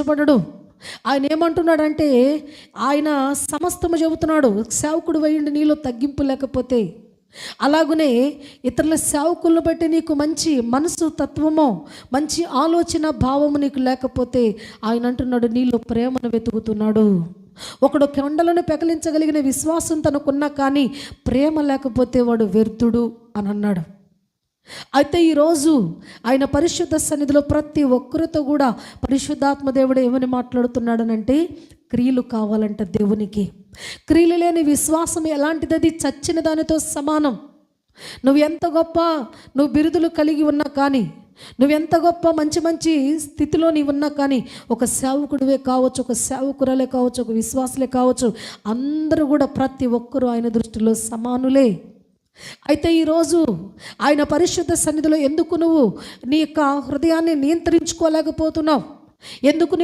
ఇష్టపడడు. ఆయన ఏమంటున్నాడంటే, ఆయన సమస్తము చెబుతున్నాడు, సేవకుడు అయ్యుండి నీలో తగ్గింపు లేకపోతే, అలాగనే ఇతరుల సేవకులను బట్టి నీకు మంచి మనసు తత్వమో మంచి ఆలోచన భావము నీకు లేకపోతే, ఆయన అంటున్నాడు నీలో ప్రేమను వెతుకుతున్నాడు. ఒకడు కొండలను పెకలించగలిగిన విశ్వాసం తనకున్నా కానీ ప్రేమ లేకపోతే వాడు వ్యర్థుడు అని అన్నాడు. అయితే ఈరోజు ఆయన పరిశుద్ధ సన్నిధిలో ప్రతి ఒక్కరితో కూడా పరిశుద్ధాత్మ దేవుడు ఏమని మాట్లాడుతున్నాడనంటే, క్రియలు కావాలంట దేవునికి. క్రియలు లేని విశ్వాసం ఎలాంటిది? అది చచ్చిన దానితో సమానం. నువ్వు ఎంత గొప్ప నువ్వు బిరుదులు కలిగి ఉన్నా కానీ, నువ్వెంత గొప్ప మంచి మంచి స్థితిలో నీవు ఉన్నా కానీ, ఒక సేవకుడివే కావచ్చు, ఒక సేవకురాలే కావచ్చు, ఒక విశ్వాసులే కావచ్చు, అందరూ కూడా ప్రతి ఒక్కరూ ఆయన దృష్టిలో సమానులే. అయితే ఈరోజు ఆయన పరిశుద్ధ సన్నిధిలో ఎందుకు నువ్వు నీ యొక్క హృదయాన్ని నియంత్రించుకోలేకపోతున్నావు? ఎందుకు